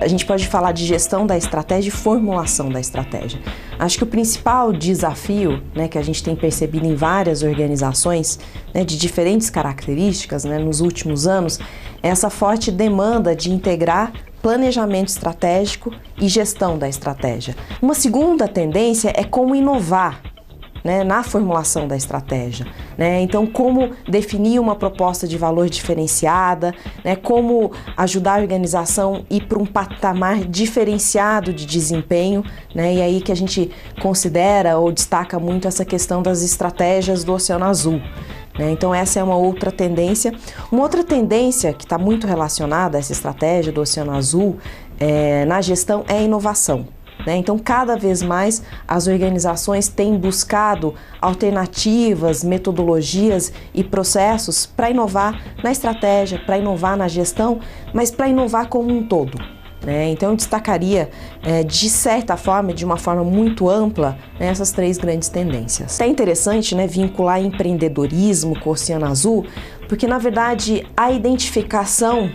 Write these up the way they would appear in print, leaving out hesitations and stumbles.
A gente pode falar de gestão da estratégia e formulação da estratégia. Acho que o principal desafio, né, que a gente tem percebido em várias organizações, né, de diferentes características, né, nos últimos anos, é essa forte demanda de integrar planejamento estratégico e gestão da estratégia. Uma segunda tendência é como inovar, né, na formulação da estratégia, né? Então, como definir uma proposta de valor diferenciada, né? Como ajudar a organização a ir para um patamar diferenciado de desempenho, né? E aí que a gente considera ou destaca muito essa questão das estratégias do Oceano Azul. Então essa é uma outra tendência. Uma outra tendência que está muito relacionada a essa estratégia do Oceano Azul na gestão é a inovação. Então, cada vez mais as organizações têm buscado alternativas, metodologias e processos para inovar na estratégia, para inovar na gestão, mas para inovar como um todo. Então, eu destacaria, de certa forma, de uma forma muito ampla, essas três grandes tendências. É interessante, vincular empreendedorismo com o Oceano Azul, porque, na verdade, a identificação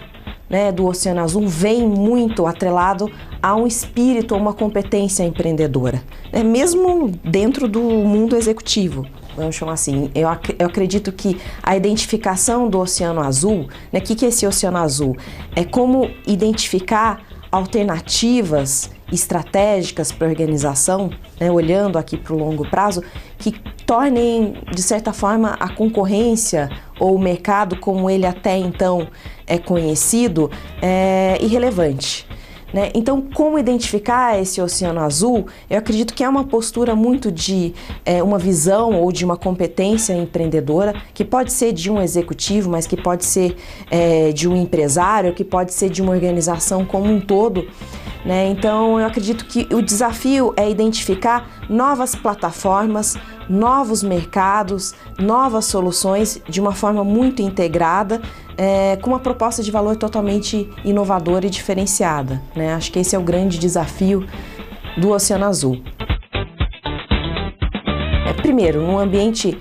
do Oceano Azul vem muito atrelado a um espírito, a uma competência empreendedora, mesmo dentro do mundo executivo. Vamos chamar assim, eu acredito que a identificação do Oceano Azul, o que é esse Oceano Azul? É como identificar alternativas estratégicas para a organização, olhando aqui para o longo prazo, que tornem, de certa forma, a concorrência ou o mercado como ele até então é conhecido, irrelevante. Então, como identificar esse Oceano Azul? Eu acredito que é uma postura muito de uma visão ou de uma competência empreendedora, que pode ser de um executivo, mas que pode ser de um empresário, que pode ser de uma organização como um todo. Então, eu acredito que o desafio é identificar novas plataformas, novos mercados, novas soluções de uma forma muito integrada, com uma proposta de valor totalmente inovadora e diferenciada. Acho que esse é o grande desafio do Oceano Azul. Primeiro, num ambiente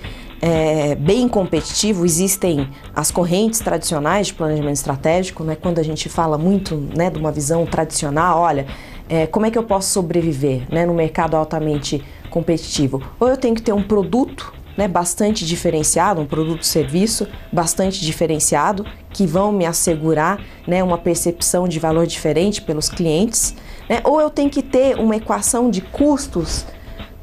bem competitivo, existem as correntes tradicionais de planejamento estratégico, quando a gente fala muito de uma visão tradicional, olha, como é que eu posso sobreviver no mercado altamente competitivo? Ou eu tenho que ter um produto bastante diferenciado, um produto-serviço bastante diferenciado, que vão me assegurar uma percepção de valor diferente pelos clientes, ou eu tenho que ter uma equação de custos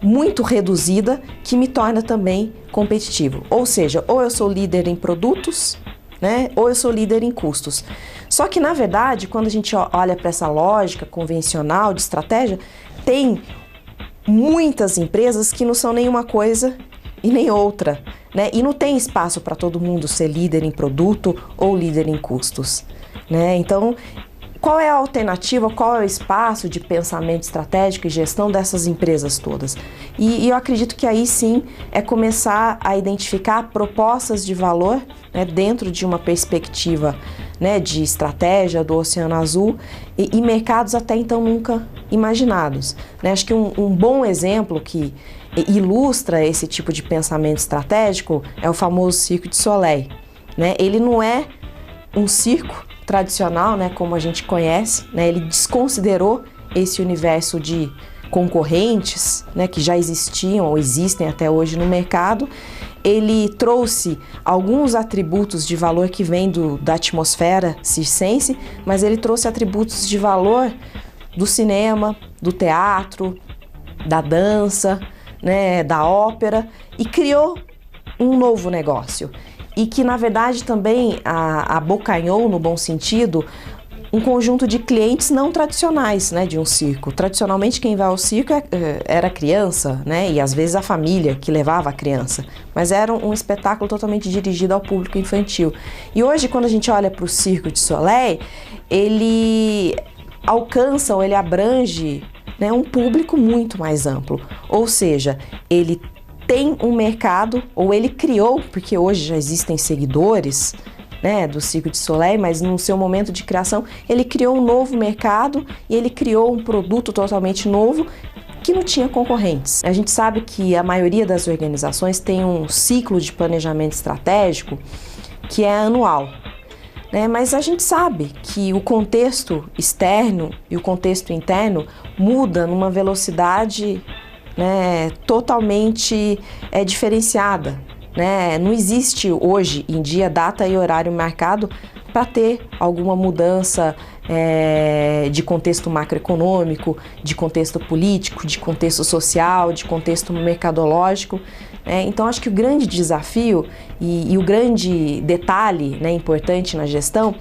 muito reduzida que me torna também competitivo. Ou seja, ou eu sou líder em produtos, ou eu sou líder em custos. Só que, na verdade, quando a gente olha para essa lógica convencional de estratégia, tem muitas empresas que não são nenhuma coisa e nem outra, e não tem espaço para todo mundo ser líder em produto ou líder em custos. Então, qual é a alternativa, qual é o espaço de pensamento estratégico e gestão dessas empresas todas? E eu acredito que aí sim é começar a identificar propostas de valor dentro de uma perspectiva de estratégia do Oceano Azul e mercados até então nunca imaginados. Acho que um bom exemplo que ilustra esse tipo de pensamento estratégico é o famoso Cirque du Soleil. Ele não é um circo tradicional, como a gente conhece, ele desconsiderou esse universo de concorrentes, que já existiam ou existem até hoje no mercado. Ele trouxe alguns atributos de valor que vêm da atmosfera circense, mas ele trouxe atributos de valor do cinema, do teatro, da dança, da ópera, e criou um novo negócio. E que, na verdade, também abocanhou, no bom sentido, um conjunto de clientes não tradicionais, de um circo. Tradicionalmente, quem vai ao circo era a criança, e às vezes a família que levava a criança. Mas era um espetáculo totalmente dirigido ao público infantil. E hoje, quando a gente olha para o Cirque du Soleil, ele alcança ou ele abrange um público muito mais amplo. Ou seja, ele tem um mercado, ou ele criou, porque hoje já existem seguidores do Cirque du Soleil, mas no seu momento de criação, ele criou um novo mercado e ele criou um produto totalmente novo que não tinha concorrentes. A gente sabe que a maioria das organizações tem um ciclo de planejamento estratégico que é anual. né? Mas a gente sabe que o contexto externo e o contexto interno muda numa velocidade, né, totalmente diferenciada, né? Não existe hoje em dia data e horário marcado para ter alguma mudança de contexto macroeconômico, de contexto político, de contexto social, de contexto mercadológico. Então, acho que o grande desafio e o grande detalhe, né, importante na gestão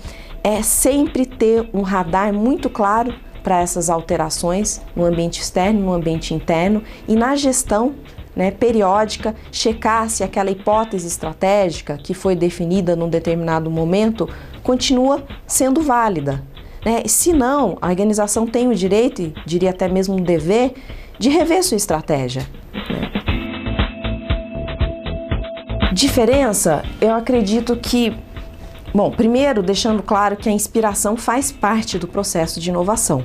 é sempre ter um radar muito claro para essas alterações no ambiente externo, no ambiente interno e na gestão, né, periódica, checar se aquela hipótese estratégica que foi definida num determinado momento continua sendo válida, né? Se não, a organização tem o direito, e diria até mesmo o dever, de rever sua estratégia, né? Diferença, eu acredito que, bom, primeiro deixando claro que a inspiração faz parte do processo de inovação,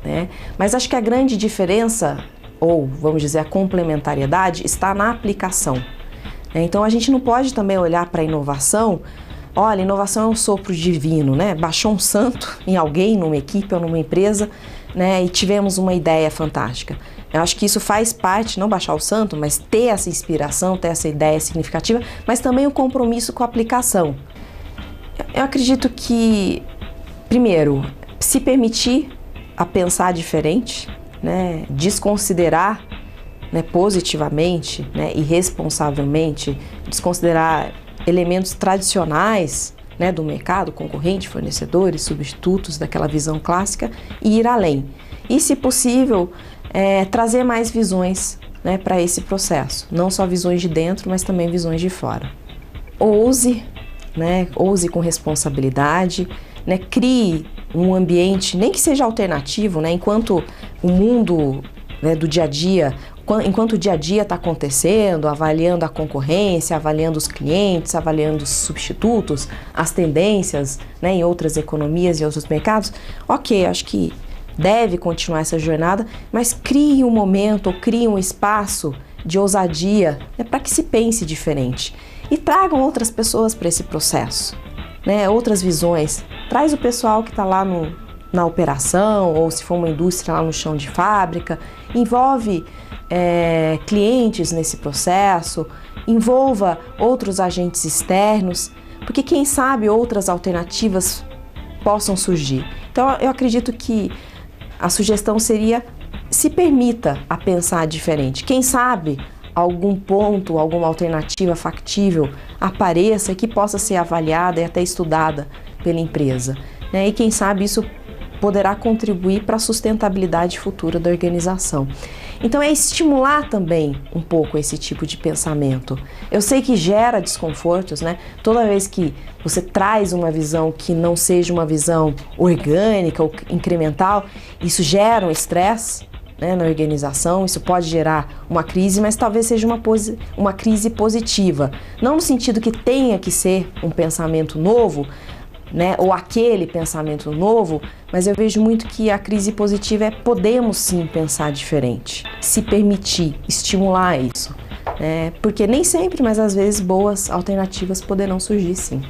né? Mas acho que a grande diferença, ou vamos dizer a complementariedade, está na aplicação. Então a gente não pode também olhar para a inovação, olha, inovação é um sopro divino, né? Baixou um santo em alguém, numa equipe ou numa empresa, né? E tivemos uma ideia fantástica. Eu acho que isso faz parte, não baixar o santo, mas ter essa inspiração, ter essa ideia significativa, mas também o compromisso com a aplicação. Eu acredito que, primeiro, se permitir a pensar diferente, né, desconsiderar, né, positivamente, né, e responsavelmente, desconsiderar elementos tradicionais, né, do mercado, concorrente, fornecedores, substitutos daquela visão clássica e ir além. E, se possível, trazer mais visões, né, para esse processo, não só visões de dentro, mas também visões de fora. Ouse, né, ouse com responsabilidade, né, crie um ambiente, nem que seja alternativo, né, enquanto o mundo, né, do dia a dia, enquanto o dia a dia está acontecendo, avaliando a concorrência, avaliando os clientes, avaliando os substitutos, as tendências, né, em outras economias e outros mercados, ok, acho que deve continuar essa jornada, mas crie um momento, ou crie um espaço de ousadia, né, para que se pense diferente. E tragam outras pessoas para esse processo, né, outras visões. Traz o pessoal que está lá na operação, ou se for uma indústria lá no chão de fábrica, envolve clientes nesse processo, envolva outros agentes externos, porque quem sabe outras alternativas possam surgir. Então eu acredito que a sugestão seria: se permita a pensar diferente. Quem sabe algum ponto, alguma alternativa factível apareça, que possa ser avaliada e até estudada pela empresa, né? E quem sabe isso poderá contribuir para a sustentabilidade futura da organização. Então é estimular também um pouco esse tipo de pensamento. Eu sei que gera desconfortos, né? Toda vez que você traz uma visão que não seja uma visão orgânica ou incremental, isso gera um estresse, né, na organização. Isso pode gerar uma crise, mas talvez seja uma crise positiva. Não no sentido que tenha que ser um pensamento novo, né, ou aquele pensamento novo, mas eu vejo muito que a crise positiva podemos sim pensar diferente, se permitir, estimular isso, né, porque nem sempre, mas às vezes boas alternativas poderão surgir sim.